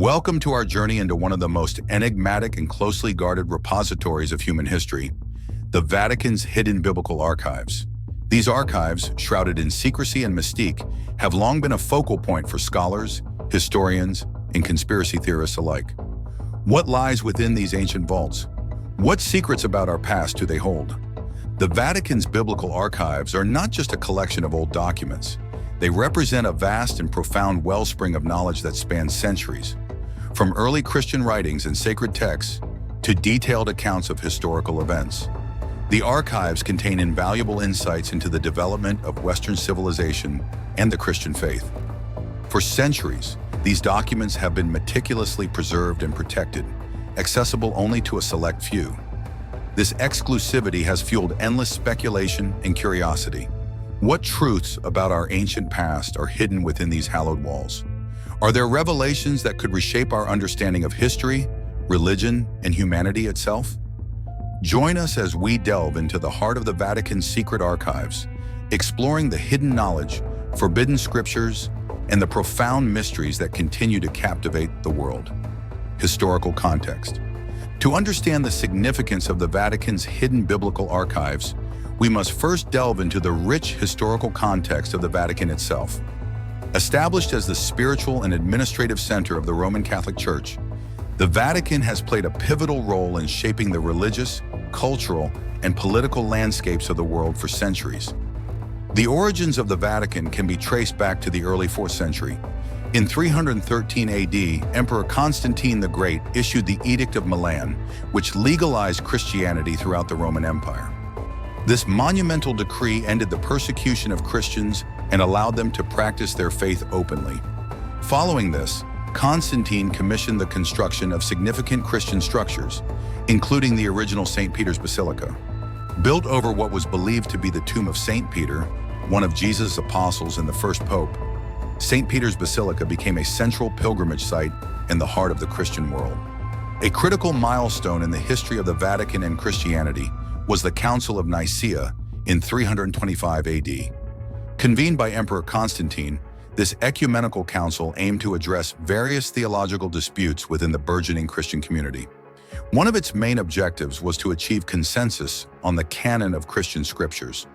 Welcome to our journey into one of the most enigmatic and closely guarded repositories of human history, the Vatican's hidden biblical archives. These archives, shrouded in secrecy and mystique, have long been a focal point for scholars, historians, and conspiracy theorists alike. What lies within these ancient vaults? What secrets about our past do they hold? The Vatican's biblical archives are not just a collection of old documents. They represent a vast and profound wellspring of knowledge that spans centuries. From early Christian writings and sacred texts to detailed accounts of historical events, the archives contain invaluable insights into the development of Western civilization and the Christian faith. For centuries, these documents have been meticulously preserved and protected, accessible only to a select few. This exclusivity has fueled endless speculation and curiosity. What truths about our ancient past are hidden within these hallowed walls? Are there revelations that could reshape our understanding of history, religion, and humanity itself? Join us as we delve into the heart of the Vatican's secret archives, exploring the hidden knowledge, forbidden scriptures, and the profound mysteries that continue to captivate the world. Historical context. To understand the significance of the Vatican's hidden biblical archives, we must first delve into the rich historical context of the Vatican itself. Established as the spiritual and administrative center of the Roman Catholic Church, the Vatican has played a pivotal role in shaping the religious, cultural, and political landscapes of the world for centuries. The origins of the Vatican can be traced back to the early 4th century. In 313 AD, Emperor Constantine the Great issued the Edict of Milan, which legalized Christianity throughout the Roman Empire. This monumental decree ended the persecution of Christians and allowed them to practice their faith openly. Following this, Constantine commissioned the construction of significant Christian structures, including the original St. Peter's Basilica. Built over what was believed to be the tomb of St. Peter, one of Jesus' apostles and the first pope, St. Peter's Basilica became a central pilgrimage site in the heart of the Christian world. A critical milestone in the history of the Vatican and Christianity was the Council of Nicaea in 325 AD. Convened by Emperor Constantine, this ecumenical council aimed to address various theological disputes within the burgeoning Christian community. One of its main objectives was to achieve consensus on the canon of Christian scriptures.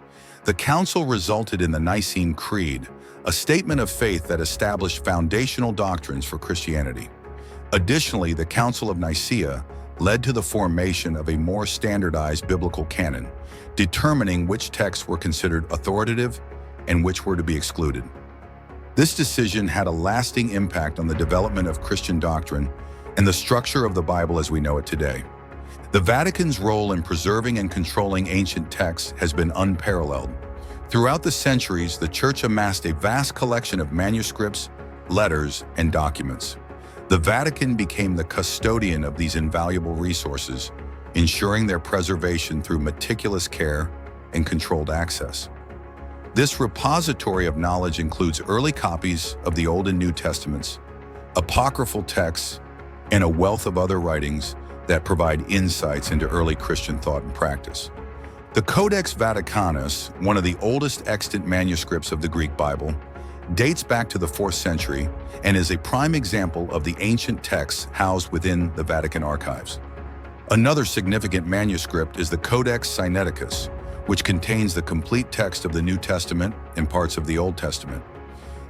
The council resulted in the Nicene Creed, a statement of faith that established foundational doctrines for Christianity. Additionally, the Council of Nicaea led to the formation of a more standardized biblical canon, determining which texts were considered authoritative and which were to be excluded. This decision had a lasting impact on the development of Christian doctrine and the structure of the Bible as we know it today. The Vatican's role in preserving and controlling ancient texts has been unparalleled. Throughout the centuries, the Church amassed a vast collection of manuscripts, letters, and documents. The Vatican became the custodian of these invaluable resources, ensuring their preservation through meticulous care and controlled access. This repository of knowledge includes early copies of the Old and New Testaments, apocryphal texts, and a wealth of other writings that provide insights into early Christian thought and practice. The Codex Vaticanus, one of the oldest extant manuscripts of the Greek Bible, dates back to the 4th century and is a prime example of the ancient texts housed within the Vatican archives. Another significant manuscript is the Codex Sinaiticus, which contains the complete text of the New Testament and parts of the Old Testament.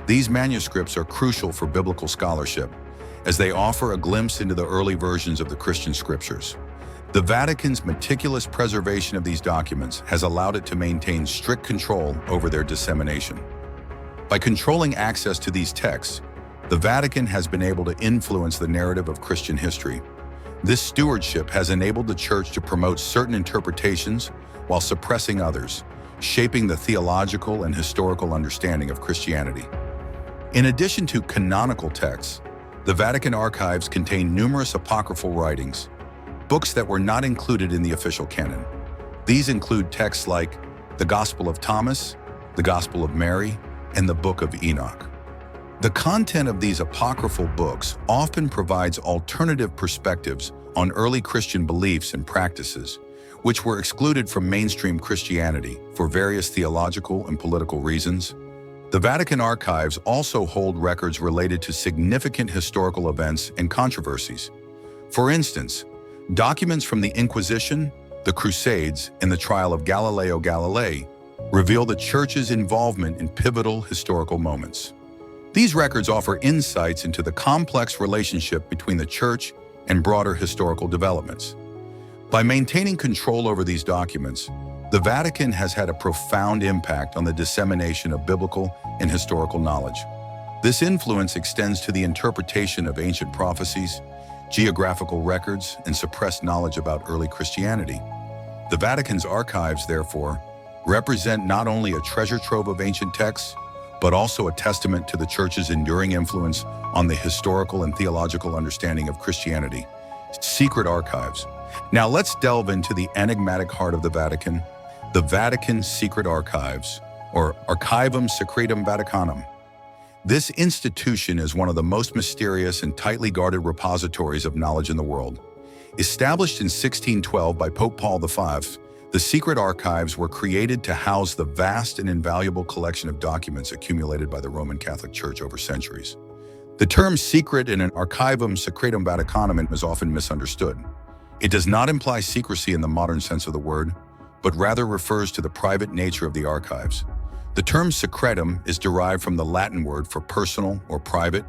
These manuscripts are crucial for biblical scholarship, as they offer a glimpse into the early versions of the Christian scriptures. The Vatican's meticulous preservation of these documents has allowed it to maintain strict control over their dissemination. By controlling access to these texts, the Vatican has been able to influence the narrative of Christian history. This stewardship has enabled the Church to promote certain interpretations while suppressing others, shaping the theological and historical understanding of Christianity. In addition to canonical texts, the Vatican archives contain numerous apocryphal writings, books that were not included in the official canon. These include texts like the Gospel of Thomas, the Gospel of Mary, and the Book of Enoch. The content of these apocryphal books often provides alternative perspectives on early Christian beliefs and practices, which were excluded from mainstream Christianity for various theological and political reasons. The Vatican archives also hold records related to significant historical events and controversies. For instance, documents from the Inquisition, the Crusades, and the trial of Galileo Galilei reveal the Church's involvement in pivotal historical moments. These records offer insights into the complex relationship between the Church and broader historical developments. By maintaining control over these documents, the Vatican has had a profound impact on the dissemination of biblical and historical knowledge. This influence extends to the interpretation of ancient prophecies, geographical records, and suppressed knowledge about early Christianity. The Vatican's archives, therefore, represent not only a treasure trove of ancient texts, but also a testament to the Church's enduring influence on the historical and theological understanding of Christianity. Secret archives. Now let's delve into the enigmatic heart of the Vatican's secret archives, or Archivum Secretum Vaticanum. This institution is one of the most mysterious and tightly guarded repositories of knowledge in the world. Established in 1612 by Pope Paul V, the secret archives were created to house the vast and invaluable collection of documents accumulated by the Roman Catholic Church over centuries. The term secret in an Archivum Secretum Vaticanum is often misunderstood. It does not imply secrecy in the modern sense of the word, but rather refers to the private nature of the archives. The term secretum is derived from the Latin word for personal or private,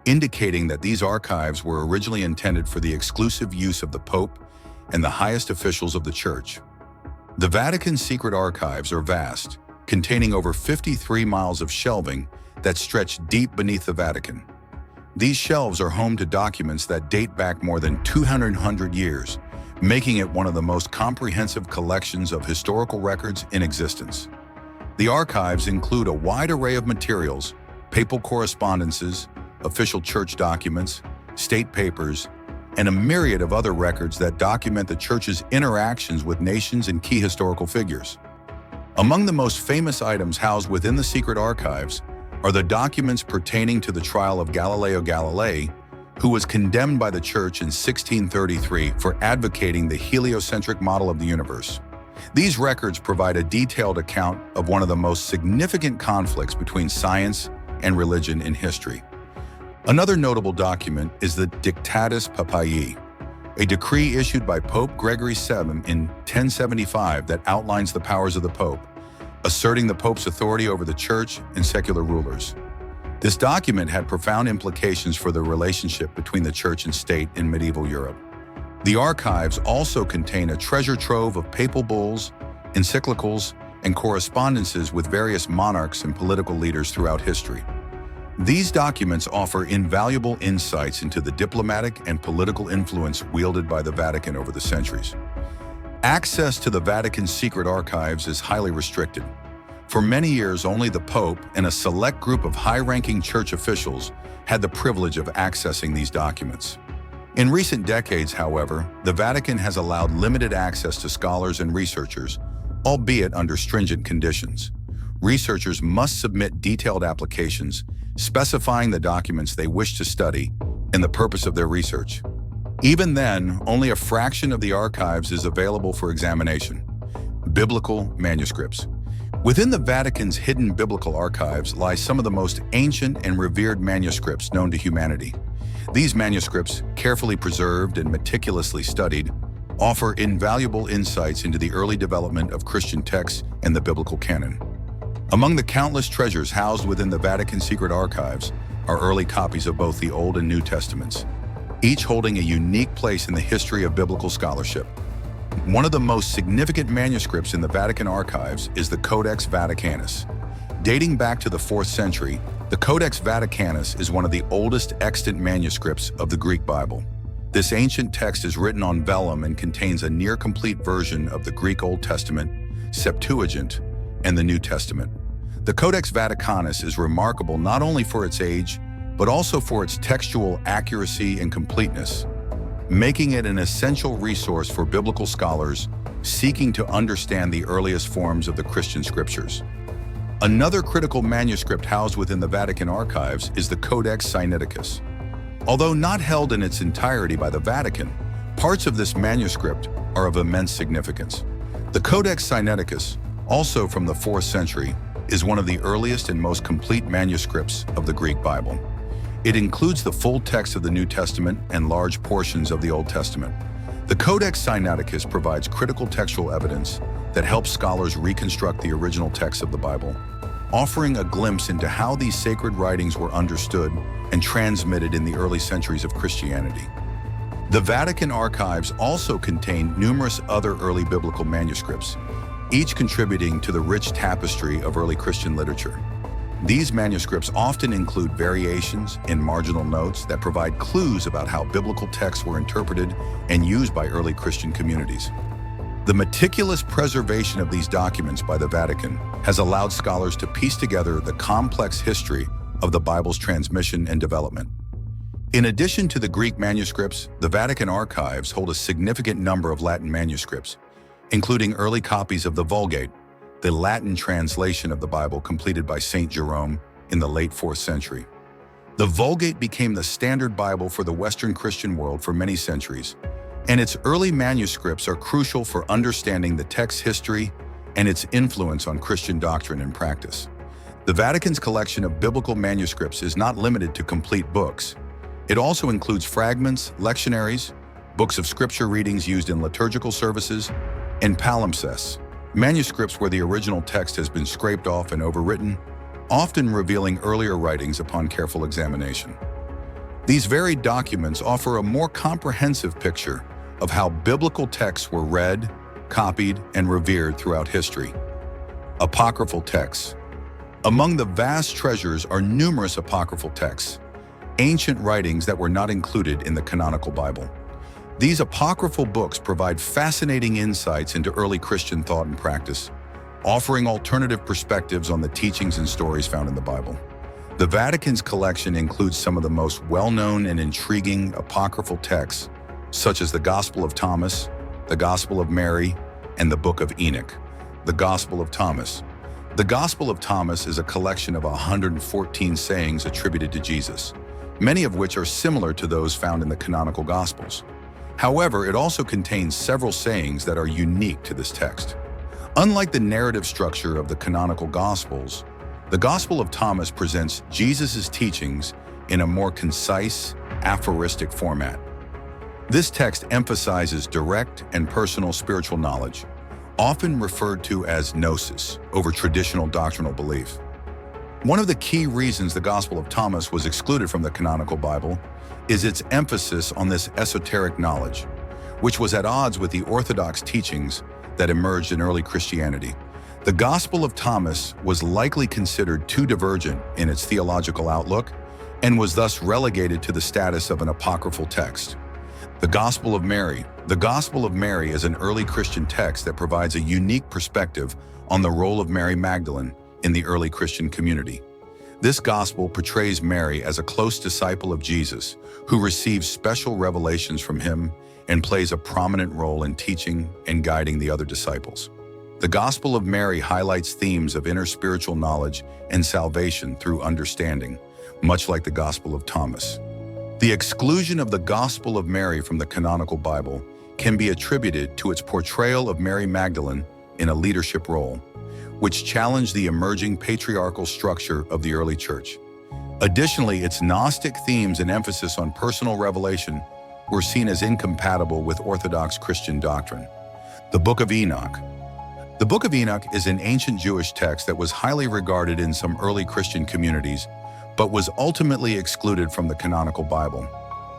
indicating that these archives were originally intended for the exclusive use of the Pope and the highest officials of the Church. The Vatican's secret archives are vast, containing over 53 miles of shelving that stretch deep beneath the Vatican. These shelves are home to documents that date back more than 200 years, making it one of the most comprehensive collections of historical records in existence. The archives include a wide array of materials, papal correspondences, official church documents, state papers, and a myriad of other records that document the Church's interactions with nations and key historical figures. Among the most famous items housed within the secret archives are the documents pertaining to the trial of Galileo Galilei, who was condemned by the Church in 1633 for advocating the heliocentric model of the universe. These records provide a detailed account of one of the most significant conflicts between science and religion in history. Another notable document is the Dictatus Papaii, a decree issued by Pope Gregory VII in 1075 that outlines the powers of the Pope, asserting the Pope's authority over the Church and secular rulers. This document had profound implications for the relationship between the Church and state in medieval Europe. The archives also contain a treasure trove of papal bulls, encyclicals, and correspondences with various monarchs and political leaders throughout history. These documents offer invaluable insights into the diplomatic and political influence wielded by the Vatican over the centuries. Access to the Vatican's secret archives is highly restricted. For many years, only the Pope and a select group of high-ranking church officials had the privilege of accessing these documents. In recent decades, however, the Vatican has allowed limited access to scholars and researchers, albeit under stringent conditions. Researchers must submit detailed applications specifying the documents they wish to study and the purpose of their research. Even then, only a fraction of the archives is available for examination. Biblical manuscripts. Within the Vatican's hidden biblical archives lie some of the most ancient and revered manuscripts known to humanity. These manuscripts, carefully preserved and meticulously studied, offer invaluable insights into the early development of Christian texts and the biblical canon. Among the countless treasures housed within the Vatican's secret archives are early copies of both the Old and New Testaments, each holding a unique place in the history of biblical scholarship. One of the most significant manuscripts in the Vatican archives is the Codex Vaticanus. Dating back to the 4th century, the Codex Vaticanus is one of the oldest extant manuscripts of the Greek Bible. This ancient text is written on vellum and contains a near-complete version of the Greek Old Testament, Septuagint, and the New Testament. The Codex Vaticanus is remarkable not only for its age, but also for its textual accuracy and completeness, making it an essential resource for biblical scholars seeking to understand the earliest forms of the Christian scriptures. Another critical manuscript housed within the Vatican archives is the Codex Sinaiticus. Although not held in its entirety by the Vatican, parts of this manuscript are of immense significance. The Codex Sinaiticus, also from the 4th century, is one of the earliest and most complete manuscripts of the Greek Bible. It includes the full text of the New Testament and large portions of the Old Testament. The Codex Sinaiticus provides critical textual evidence that helps scholars reconstruct the original text of the Bible, offering a glimpse into how these sacred writings were understood and transmitted in the early centuries of Christianity. The Vatican archives also contain numerous other early biblical manuscripts, each contributing to the rich tapestry of early Christian literature. These manuscripts often include variations and marginal notes that provide clues about how biblical texts were interpreted and used by early Christian communities. The meticulous preservation of these documents by the Vatican has allowed scholars to piece together the complex history of the Bible's transmission and development. In addition to the Greek manuscripts, the Vatican archives hold a significant number of Latin manuscripts, including early copies of the Vulgate, the Latin translation of the Bible completed by Saint Jerome in the late 4th century. The Vulgate became the standard Bible for the Western Christian world for many centuries, and its early manuscripts are crucial for understanding the text's history and its influence on Christian doctrine and practice. The Vatican's collection of biblical manuscripts is not limited to complete books. It also includes fragments, lectionaries, books of scripture readings used in liturgical services, and palimpsests, manuscripts where the original text has been scraped off and overwritten, often revealing earlier writings upon careful examination. These varied documents offer a more comprehensive picture of how biblical texts were read, copied, and revered throughout history. Apocryphal texts. Among the vast treasures are numerous apocryphal texts, ancient writings that were not included in the canonical Bible. These apocryphal books provide fascinating insights into early Christian thought and practice, offering alternative perspectives on the teachings and stories found in the Bible. The Vatican's collection includes some of the most well-known and intriguing apocryphal texts, such as the Gospel of Thomas, the Gospel of Mary, and the Book of Enoch. The Gospel of Thomas. The Gospel of Thomas is a collection of 114 sayings attributed to Jesus, many of which are similar to those found in the canonical Gospels. However, it also contains several sayings that are unique to this text. Unlike the narrative structure of the canonical Gospels, the Gospel of Thomas presents Jesus' teachings in a more concise, aphoristic format. This text emphasizes direct and personal spiritual knowledge, often referred to as gnosis, over traditional doctrinal belief. One of the key reasons the Gospel of Thomas was excluded from the canonical Bible is its emphasis on this esoteric knowledge, which was at odds with the orthodox teachings that emerged in early Christianity. The Gospel of Thomas was likely considered too divergent in its theological outlook and was thus relegated to the status of an apocryphal text. The Gospel of Mary. The Gospel of Mary is an early Christian text that provides a unique perspective on the role of Mary Magdalene in the early Christian community. This gospel portrays Mary as a close disciple of Jesus who receives special revelations from him and plays a prominent role in teaching and guiding the other disciples. The Gospel of Mary highlights themes of inner spiritual knowledge and salvation through understanding, much like the Gospel of Thomas. The exclusion of the Gospel of Mary from the canonical Bible can be attributed to its portrayal of Mary Magdalene in a leadership role, which challenged the emerging patriarchal structure of the early church. Additionally, its Gnostic themes and emphasis on personal revelation were seen as incompatible with Orthodox Christian doctrine. The Book of Enoch. The Book of Enoch is an ancient Jewish text that was highly regarded in some early Christian communities, but was ultimately excluded from the canonical Bible.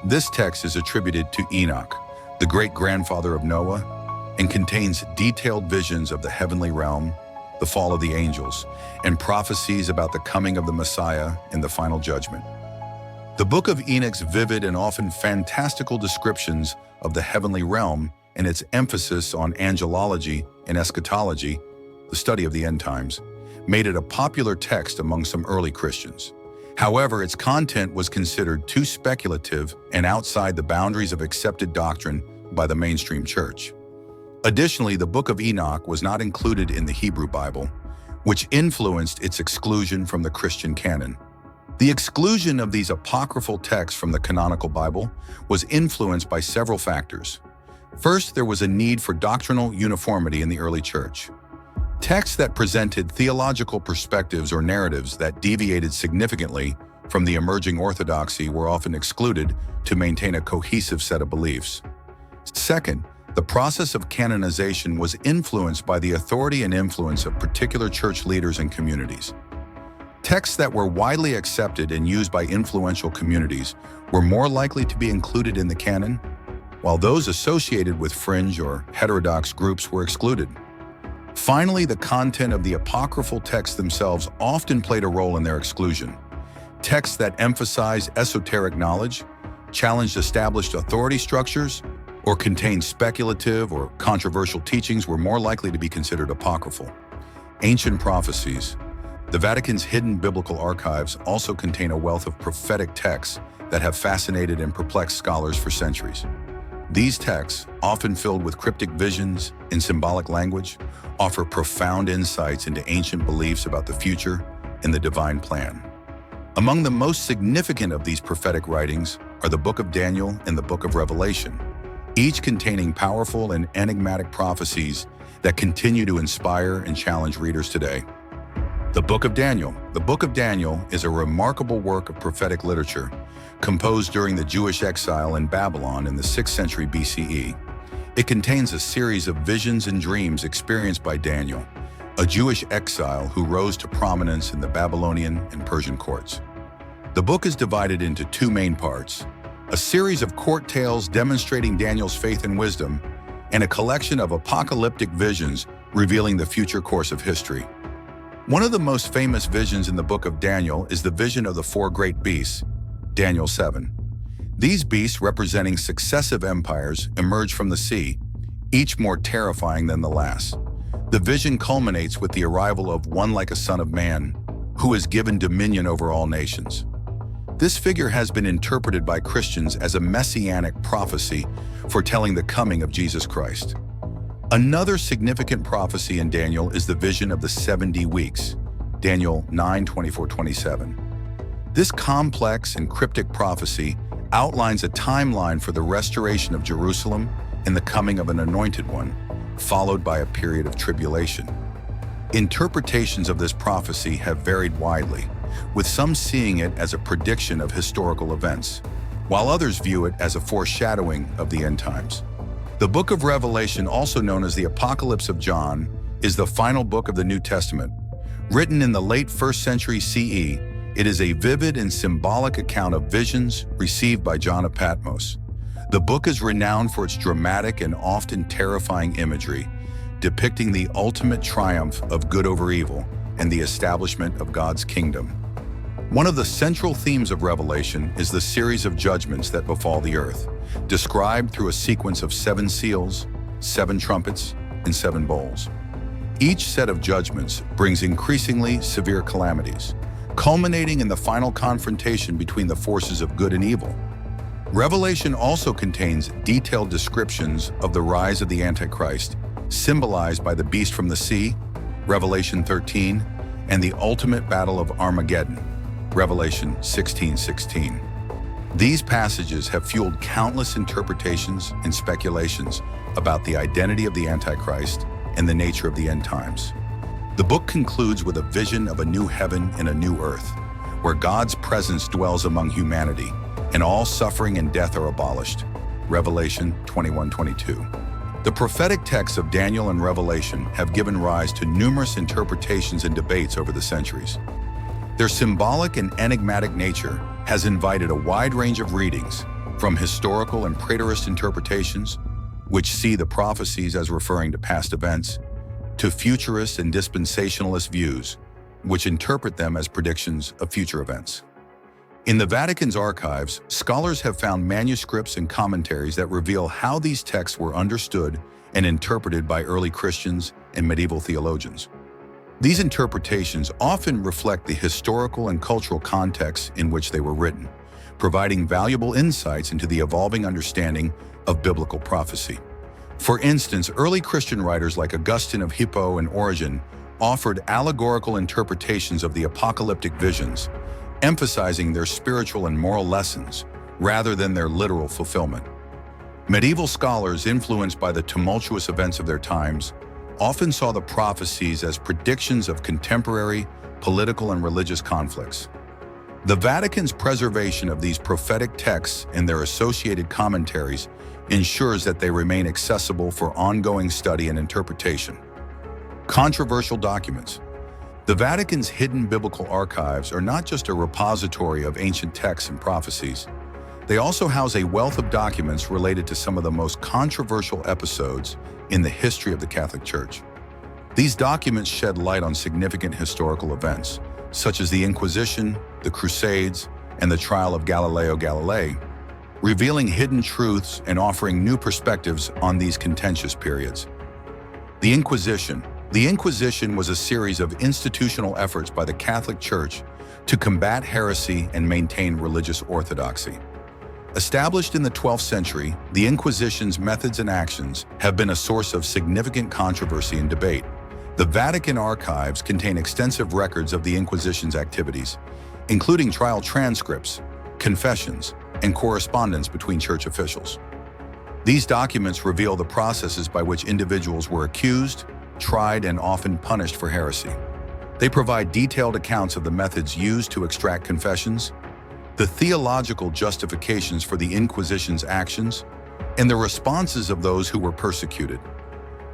This text is attributed to Enoch, the great-grandfather of Noah, and contains detailed visions of the heavenly realm, the fall of the angels, and prophecies about the coming of the Messiah and the final judgment. The Book of Enoch's vivid and often fantastical descriptions of the heavenly realm and its emphasis on angelology and eschatology, the study of the end times, made it a popular text among some early Christians. However, its content was considered too speculative and outside the boundaries of accepted doctrine by the mainstream church. Additionally, the Book of Enoch was not included in the Hebrew Bible, which influenced its exclusion from the Christian canon. The exclusion of these apocryphal texts from the canonical Bible was influenced by several factors. First, there was a need for doctrinal uniformity in the early church. Texts that presented theological perspectives or narratives that deviated significantly from the emerging orthodoxy were often excluded to maintain a cohesive set of beliefs. Second, the process of canonization was influenced by the authority and influence of particular church leaders and communities. Texts that were widely accepted and used by influential communities were more likely to be included in the canon, while those associated with fringe or heterodox groups were excluded. Finally, the content of the apocryphal texts themselves often played a role in their exclusion. Texts that emphasized esoteric knowledge, challenged established authority structures, or contained speculative or controversial teachings were more likely to be considered apocryphal. Ancient prophecies. The Vatican's hidden biblical archives also contain a wealth of prophetic texts that have fascinated and perplexed scholars for centuries. These texts, often filled with cryptic visions and symbolic language, offer profound insights into ancient beliefs about the future and the divine plan. Among the most significant of these prophetic writings are the Book of Daniel and the Book of Revelation, each containing powerful and enigmatic prophecies that continue to inspire and challenge readers today. The Book of Daniel. The Book of Daniel is a remarkable work of prophetic literature composed during the Jewish exile in Babylon in the 6th century BCE. It contains a series of visions and dreams experienced by Daniel, a Jewish exile who rose to prominence in the Babylonian and Persian courts. The book is divided into two main parts: a series of court tales demonstrating Daniel's faith and wisdom, and a collection of apocalyptic visions revealing the future course of history. One of the most famous visions in the book of Daniel is the vision of the four great beasts, Daniel 7. These beasts, representing successive empires, emerge from the sea, each more terrifying than the last. The vision culminates with the arrival of one like a son of man, who is given dominion over all nations. This figure has been interpreted by Christians as a messianic prophecy foretelling the coming of Jesus Christ. Another significant prophecy in Daniel is the vision of the 70 weeks, Daniel 9:24-27. This complex and cryptic prophecy outlines a timeline for the restoration of Jerusalem and the coming of an anointed one, followed by a period of tribulation. Interpretations of this prophecy have varied widely, with some seeing it as a prediction of historical events, while others view it as a foreshadowing of the end times. The Book of Revelation, also known as the Apocalypse of John, is the final book of the New Testament. Written in the late 1st century CE, it is a vivid and symbolic account of visions received by John of Patmos. The book is renowned for its dramatic and often terrifying imagery, depicting the ultimate triumph of good over evil and the establishment of God's kingdom. One of the central themes of Revelation is the series of judgments that befall the earth, described through a sequence of 7 seals, 7 trumpets, and 7 bowls. Each set of judgments brings increasingly severe calamities, culminating in the final confrontation between the forces of good and evil. Revelation also contains detailed descriptions of the rise of the Antichrist, symbolized by the beast from the sea, Revelation 13, and the ultimate battle of Armageddon, Revelation 16:16. These passages have fueled countless interpretations and speculations about the identity of the Antichrist and the nature of the end times. The book concludes with a vision of a new heaven and a new earth, where God's presence dwells among humanity, and all suffering and death are abolished, Revelation 21:22. The prophetic texts of Daniel and Revelation have given rise to numerous interpretations and debates over the centuries. Their symbolic and enigmatic nature has invited a wide range of readings, from historical and preterist interpretations, which see the prophecies as referring to past events, to futurist and dispensationalist views, which interpret them as predictions of future events. In the Vatican's archives, scholars have found manuscripts and commentaries that reveal how these texts were understood and interpreted by early Christians and medieval theologians. These interpretations often reflect the historical and cultural context in which they were written, providing valuable insights into the evolving understanding of biblical prophecy. For instance, early Christian writers like Augustine of Hippo and Origen offered allegorical interpretations of the apocalyptic visions, emphasizing their spiritual and moral lessons rather than their literal fulfillment. Medieval scholars, influenced by the tumultuous events of their times, often saw the prophecies as predictions of contemporary political and religious conflicts. The Vatican's preservation of these prophetic texts and their associated commentaries ensures that they remain accessible for ongoing study and interpretation. Controversial documents. The Vatican's hidden biblical archives are not just a repository of ancient texts and prophecies. They also house a wealth of documents related to some of the most controversial episodes in the history of the Catholic Church. These documents shed light on significant historical events, such as the Inquisition, the Crusades, and the trial of Galileo Galilei, revealing hidden truths and offering new perspectives on these contentious periods. The Inquisition. The Inquisition was a series of institutional efforts by the Catholic Church to combat heresy and maintain religious orthodoxy. Established in the 12th century, the Inquisition's methods and actions have been a source of significant controversy and debate. The Vatican archives contain extensive records of the Inquisition's activities, including trial transcripts, confessions, and correspondence between church officials. These documents reveal the processes by which individuals were accused, tried, and often punished for heresy. They provide detailed accounts of the methods used to extract confessions, the theological justifications for the Inquisition's actions, and the responses of those who were persecuted.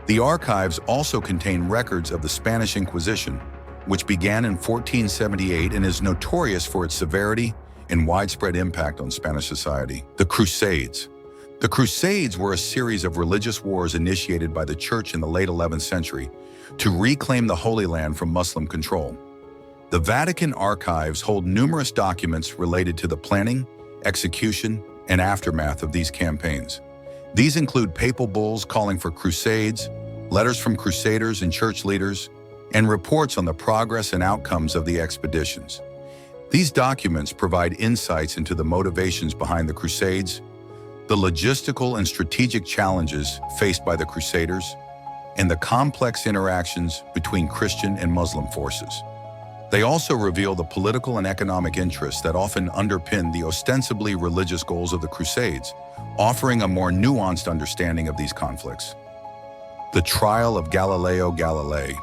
The archives also contain records of the Spanish Inquisition, which began in 1478 and is notorious for its severity and widespread impact on Spanish society. The Crusades. The Crusades were a series of religious wars initiated by the Church in the late 11th century to reclaim the Holy Land from Muslim control. The Vatican archives hold numerous documents related to the planning, execution, and aftermath of these campaigns. These include papal bulls calling for crusades, letters from crusaders and church leaders, and reports on the progress and outcomes of the expeditions. These documents provide insights into the motivations behind the Crusades, the logistical and strategic challenges faced by the Crusaders, and the complex interactions between Christian and Muslim forces. They also reveal the political and economic interests that often underpin the ostensibly religious goals of the Crusades, offering a more nuanced understanding of these conflicts. The trial of Galileo Galilei.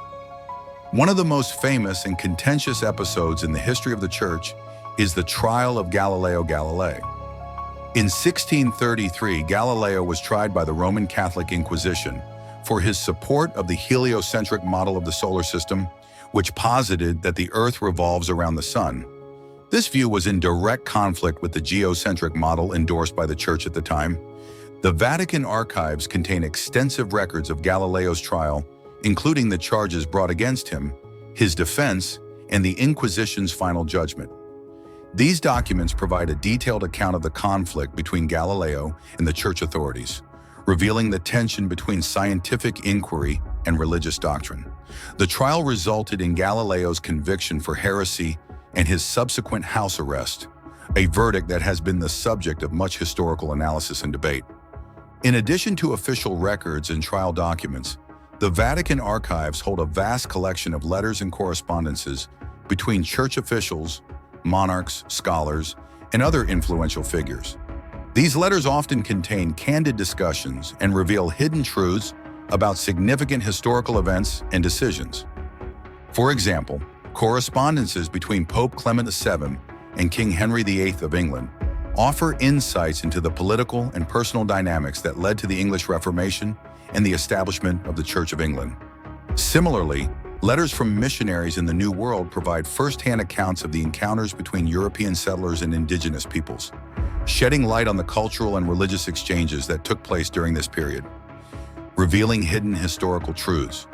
One of the most famous and contentious episodes in the history of the Church is the trial of Galileo Galilei. In 1633, Galileo was tried by the Roman Catholic Inquisition for his support of the heliocentric model of the solar system, which posited that the Earth revolves around the Sun. This view was in direct conflict with the geocentric model endorsed by the Church at the time. The Vatican archives contain extensive records of Galileo's trial, including the charges brought against him, his defense, and the Inquisition's final judgment. These documents provide a detailed account of the conflict between Galileo and the Church authorities, revealing the tension between scientific inquiry and religious doctrine. The trial resulted in Galileo's conviction for heresy and his subsequent house arrest, a verdict that has been the subject of much historical analysis and debate. In addition to official records and trial documents, the Vatican archives hold a vast collection of letters and correspondences between church officials, monarchs, scholars, and other influential figures. These letters often contain candid discussions and reveal hidden truths about significant historical events and decisions. For example, correspondences between Pope Clement VII and King Henry VIII of England offer insights into the political and personal dynamics that led to the English Reformation and the establishment of the Church of England. Similarly, letters from missionaries in the New World provide first-hand accounts of the encounters between European settlers and indigenous peoples, shedding light on the cultural and religious exchanges that took place during this period. Revealing hidden historical truths.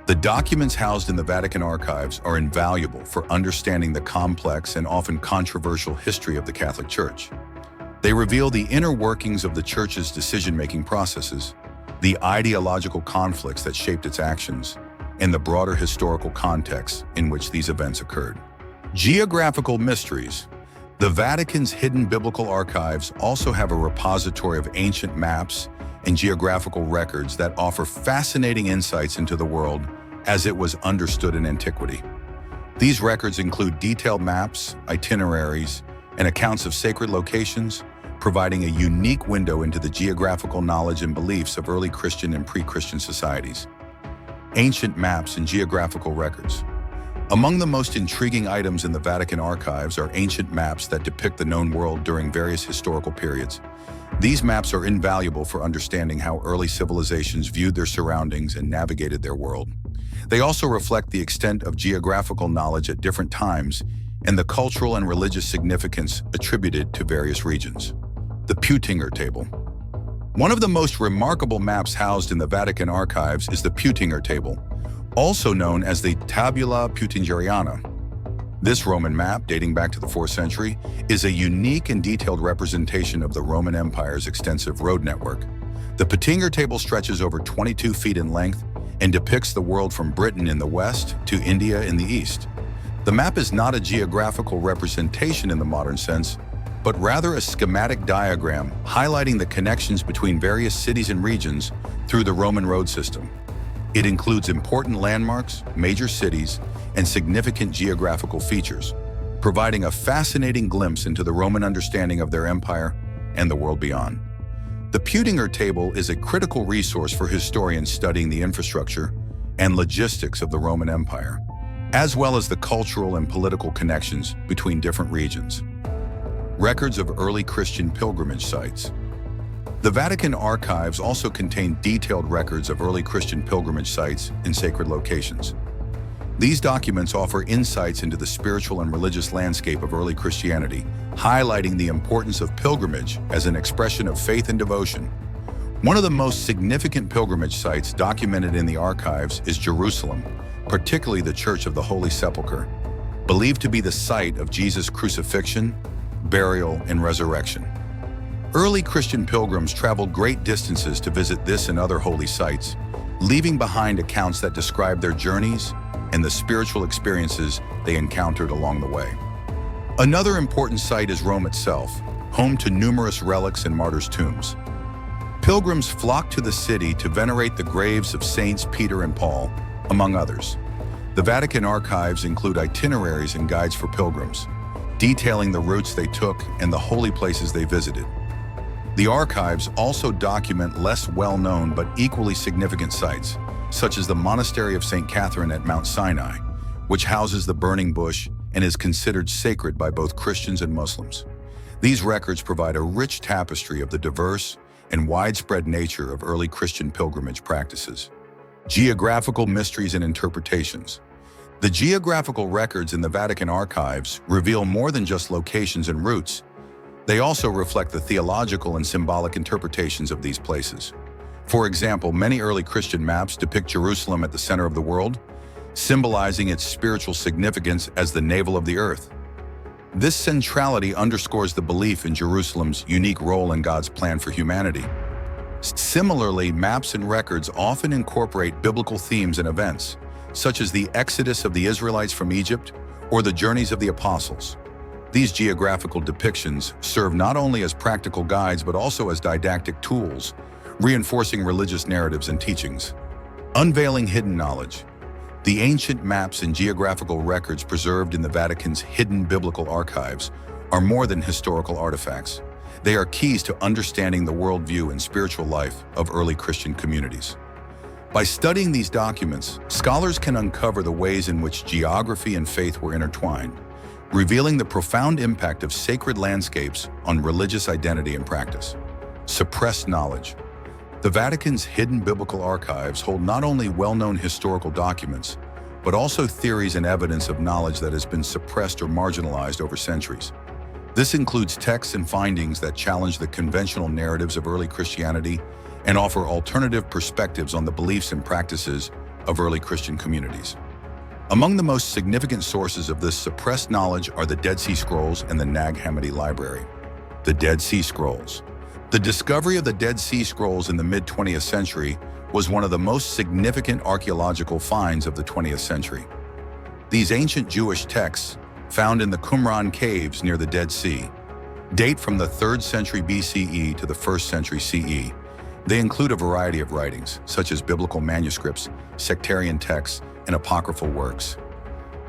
The documents housed in the Vatican archives are invaluable for understanding the complex and often controversial history of the Catholic Church. They reveal the inner workings of the Church's decision-making processes, the ideological conflicts that shaped its actions, and the broader historical context in which these events occurred. Geographical Mysteries. The Vatican's hidden biblical archives also have a repository of ancient maps and geographical records that offer fascinating insights into the world as it was understood in antiquity. These records include detailed maps, itineraries, and accounts of sacred locations, providing a unique window into the geographical knowledge and beliefs of early Christian and pre-Christian societies. Ancient maps and geographical records. Among the most intriguing items in the Vatican archives are ancient maps that depict the known world during various historical periods. These maps are invaluable for understanding how early civilizations viewed their surroundings and navigated their world. They also reflect the extent of geographical knowledge at different times and the cultural and religious significance attributed to various regions. The Peutinger Table. One of the most remarkable maps housed in the Vatican archives is the Peutinger Table, also known as the Tabula Peutingeriana. This Roman map, dating back to the 4th century, is a unique and detailed representation of the Roman Empire's extensive road network. The Peutinger Table stretches over 22 feet in length and depicts the world from Britain in the west to India in the east. The map is not a geographical representation in the modern sense, but rather a schematic diagram highlighting the connections between various cities and regions through the Roman road system. It includes important landmarks, major cities, and significant geographical features, providing a fascinating glimpse into the Roman understanding of their empire and the world beyond. The Peutinger Table is a critical resource for historians studying the infrastructure and logistics of the Roman Empire, as well as the cultural and political connections between different regions. Records of early Christian pilgrimage sites. The Vatican archives also contain detailed records of early Christian pilgrimage sites and sacred locations. These documents offer insights into the spiritual and religious landscape of early Christianity, highlighting the importance of pilgrimage as an expression of faith and devotion. One of the most significant pilgrimage sites documented in the archives is Jerusalem, particularly the Church of the Holy Sepulchre, believed to be the site of Jesus' crucifixion, burial, and resurrection. Early Christian pilgrims traveled great distances to visit this and other holy sites, leaving behind accounts that describe their journeys and the spiritual experiences they encountered along the way. Another important site is Rome itself, home to numerous relics and martyrs' tombs. Pilgrims flock to the city to venerate the graves of Saints Peter and Paul, among others. The Vatican archives include itineraries and guides for pilgrims, detailing the routes they took and the holy places they visited. The archives also document less well-known but equally significant sites, such as the Monastery of St. Catherine at Mount Sinai, which houses the burning bush and is considered sacred by both Christians and Muslims. These records provide a rich tapestry of the diverse and widespread nature of early Christian pilgrimage practices. Geographical Mysteries and Interpretations. The geographical records in the Vatican archives reveal more than just locations and routes. They also reflect the theological and symbolic interpretations of these places. For example, many early Christian maps depict Jerusalem at the center of the world, symbolizing its spiritual significance as the navel of the earth. This centrality underscores the belief in Jerusalem's unique role in God's plan for humanity. Similarly, maps and records often incorporate biblical themes and events, such as the exodus of the Israelites from Egypt or the journeys of the apostles. These geographical depictions serve not only as practical guides but also as didactic tools, reinforcing religious narratives and teachings. Unveiling hidden knowledge. The ancient maps and geographical records preserved in the Vatican's hidden biblical archives are more than historical artifacts. They are keys to understanding the worldview and spiritual life of early Christian communities. By studying these documents, scholars can uncover the ways in which geography and faith were intertwined, revealing the profound impact of sacred landscapes on religious identity and practice. Suppressed knowledge. The Vatican's hidden biblical archives hold not only well-known historical documents, but also theories and evidence of knowledge that has been suppressed or marginalized over centuries. This includes texts and findings that challenge the conventional narratives of early Christianity and offer alternative perspectives on the beliefs and practices of early Christian communities. Among the most significant sources of this suppressed knowledge are the Dead Sea Scrolls and the Nag Hammadi Library. The Dead Sea Scrolls. The discovery of the Dead Sea Scrolls in the mid-20th century was one of the most significant archaeological finds of the 20th century. These ancient Jewish texts, found in the Qumran caves near the Dead Sea, date from the 3rd century BCE to the 1st century CE. They include a variety of writings, such as biblical manuscripts, sectarian texts, and apocryphal works.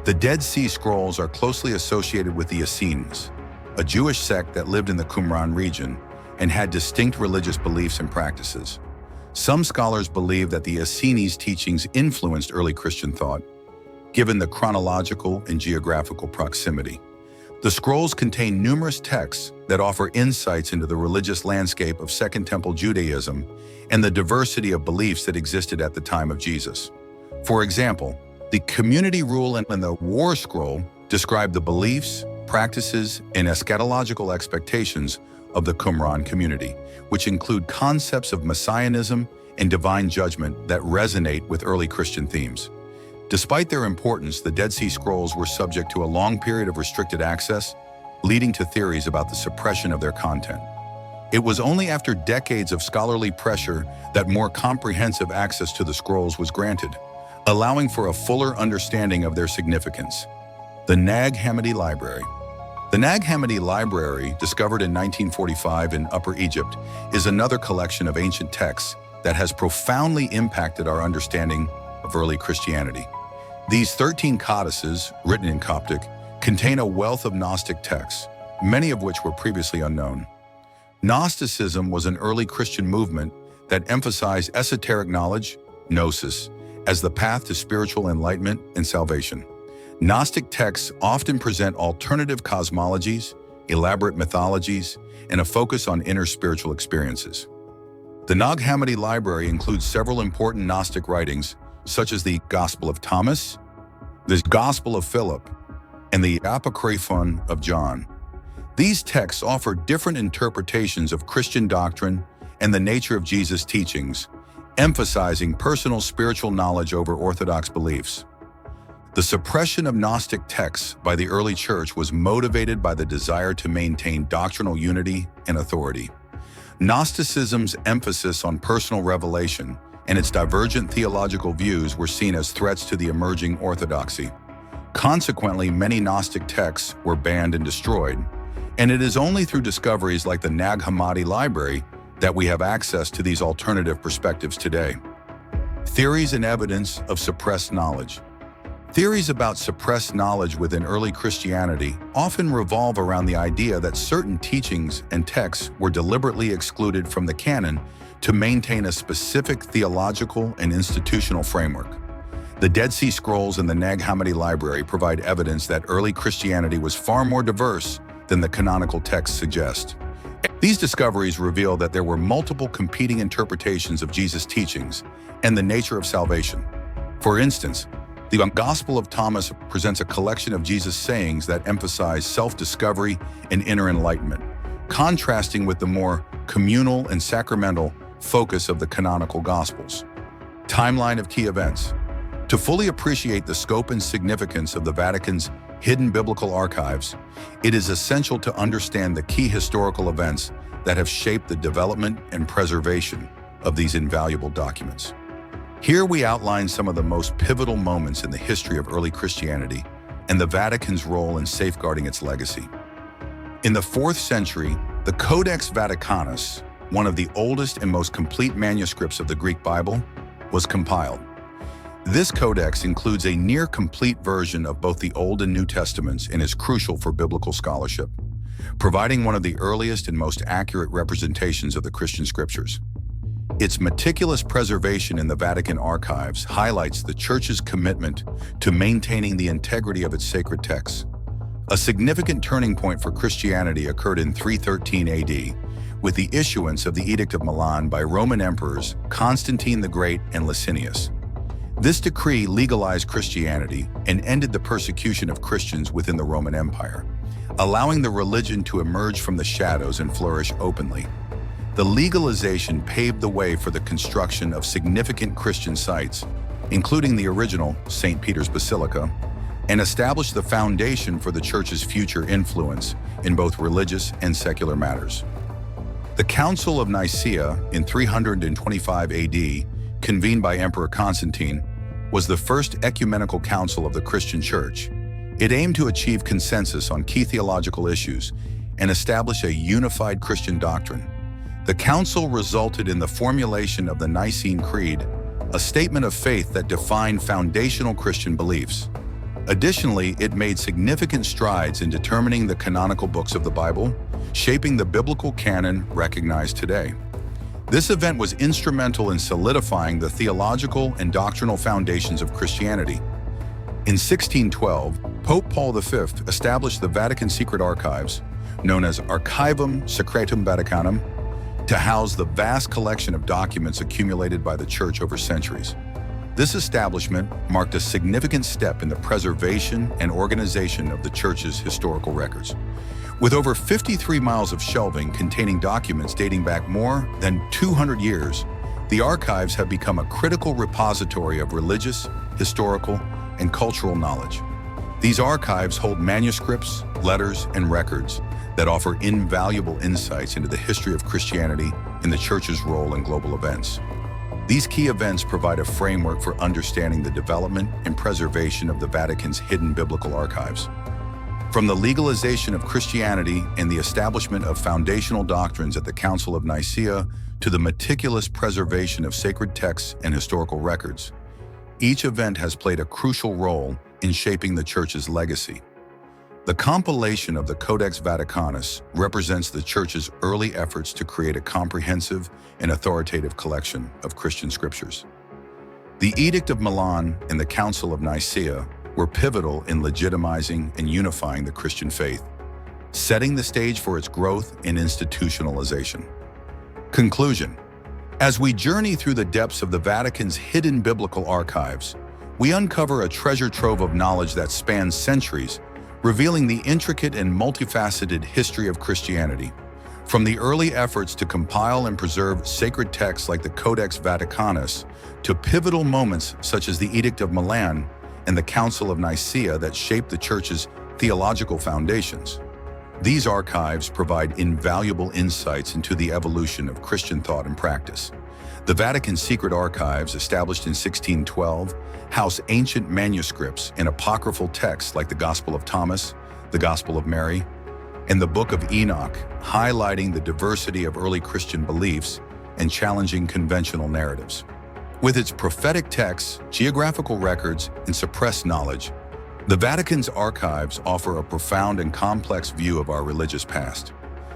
The Dead Sea Scrolls are closely associated with the Essenes, a Jewish sect that lived in the Qumran region and had distinct religious beliefs and practices. Some scholars believe that the Essenes' teachings influenced early Christian thought, given the chronological and geographical proximity. The scrolls contain numerous texts that offer insights into the religious landscape of Second Temple Judaism and the diversity of beliefs that existed at the time of Jesus. For example, the community rule and the war scroll describe the beliefs, practices, and eschatological expectations of the Qumran community, which include concepts of messianism and divine judgment that resonate with early Christian themes. Despite their importance, the Dead Sea Scrolls were subject to a long period of restricted access, leading to theories about the suppression of their content. It was only after decades of scholarly pressure that more comprehensive access to the scrolls was granted, allowing for a fuller understanding of their significance. The Nag Hammadi Library. The Nag Hammadi Library, discovered in 1945 in Upper Egypt, is another collection of ancient texts that has profoundly impacted our understanding of early Christianity. These 13 codices, written in Coptic, contain a wealth of Gnostic texts, many of which were previously unknown. Gnosticism was an early Christian movement that emphasized esoteric knowledge, gnosis, as the path to spiritual enlightenment and salvation. Gnostic texts often present alternative cosmologies, elaborate mythologies, and a focus on inner spiritual experiences. The Nag Hammadi Library includes several important Gnostic writings, such as the Gospel of Thomas, the Gospel of Philip, and the Apocryphon of John. These texts offer different interpretations of Christian doctrine and the nature of Jesus' teachings, emphasizing personal spiritual knowledge over orthodox beliefs. The suppression of Gnostic texts by the early church was motivated by the desire to maintain doctrinal unity and authority. Gnosticism's emphasis on personal revelation and its divergent theological views were seen as threats to the emerging orthodoxy. Consequently, many Gnostic texts were banned and destroyed, and it is only through discoveries like the Nag Hammadi Library that we have access to these alternative perspectives today. Theories and evidence of suppressed knowledge. Theories about suppressed knowledge within early Christianity often revolve around the idea that certain teachings and texts were deliberately excluded from the canon to maintain a specific theological and institutional framework. The Dead Sea Scrolls and the Nag Hammadi Library provide evidence that early Christianity was far more diverse than the canonical texts suggest. These discoveries reveal that there were multiple competing interpretations of Jesus' teachings and the nature of salvation. For instance, the Gospel of Thomas presents a collection of Jesus' sayings that emphasize self-discovery and inner enlightenment, contrasting with the more communal and sacramental focus of the canonical Gospels. Timeline of key events. To fully appreciate the scope and significance of the Vatican's hidden biblical archives, it is essential to understand the key historical events that have shaped the development and preservation of these invaluable documents. Here we outline some of the most pivotal moments in the history of early Christianity and the Vatican's role in safeguarding its legacy. In the 4th century, the Codex Vaticanus, one of the oldest and most complete manuscripts of the Greek Bible, was compiled. This codex includes a near-complete version of both the Old and New Testaments and is crucial for biblical scholarship, providing one of the earliest and most accurate representations of the Christian scriptures. Its meticulous preservation in the Vatican archives highlights the Church's commitment to maintaining the integrity of its sacred texts. A significant turning point for Christianity occurred in 313 AD, with the issuance of the Edict of Milan by Roman emperors Constantine the Great and Licinius. This decree legalized Christianity and ended the persecution of Christians within the Roman Empire, allowing the religion to emerge from the shadows and flourish openly. The legalization paved the way for the construction of significant Christian sites, including the original St. Peter's Basilica, and established the foundation for the Church's future influence in both religious and secular matters. The Council of Nicaea in 325 AD, convened by Emperor Constantine, was the first ecumenical council of the Christian Church. It aimed to achieve consensus on key theological issues and establish a unified Christian doctrine. The council resulted in the formulation of the Nicene Creed, a statement of faith that defined foundational Christian beliefs. Additionally, it made significant strides in determining the canonical books of the Bible, shaping the biblical canon recognized today. This event was instrumental in solidifying the theological and doctrinal foundations of Christianity. In 1612, Pope Paul V established the Vatican Secret Archives, known as Archivum Secretum Vaticanum, to house the vast collection of documents accumulated by the Church over centuries. This establishment marked a significant step in the preservation and organization of the Church's historical records. With over 53 miles of shelving containing documents dating back more than 200 years, the archives have become a critical repository of religious, historical, and cultural knowledge. These archives hold manuscripts, letters, and records that offer invaluable insights into the history of Christianity and the Church's role in global events. These key events provide a framework for understanding the development and preservation of the Vatican's hidden biblical archives. From the legalization of Christianity and the establishment of foundational doctrines at the Council of Nicaea to the meticulous preservation of sacred texts and historical records, each event has played a crucial role in shaping the Church's legacy. The compilation of the Codex Vaticanus represents the Church's early efforts to create a comprehensive and authoritative collection of Christian scriptures. The Edict of Milan and the Council of Nicaea were pivotal in legitimizing and unifying the Christian faith, setting the stage for its growth and institutionalization. Conclusion. As we journey through the depths of the Vatican's hidden biblical archives, we uncover a treasure trove of knowledge that spans centuries, revealing the intricate and multifaceted history of Christianity. From the early efforts to compile and preserve sacred texts like the Codex Vaticanus, to pivotal moments such as the Edict of Milan and the Council of Nicaea that shaped the Church's theological foundations. These archives provide invaluable insights into the evolution of Christian thought and practice. The Vatican Secret Archives, established in 1612, house ancient manuscripts and apocryphal texts like the Gospel of Thomas, the Gospel of Mary, and the Book of Enoch, highlighting the diversity of early Christian beliefs and challenging conventional narratives. With its prophetic texts, geographical records, and suppressed knowledge, the Vatican's archives offer a profound and complex view of our religious past.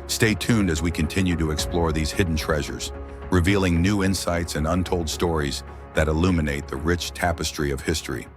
Stay tuned as we continue to explore these hidden treasures, revealing new insights and untold stories that illuminate the rich tapestry of history.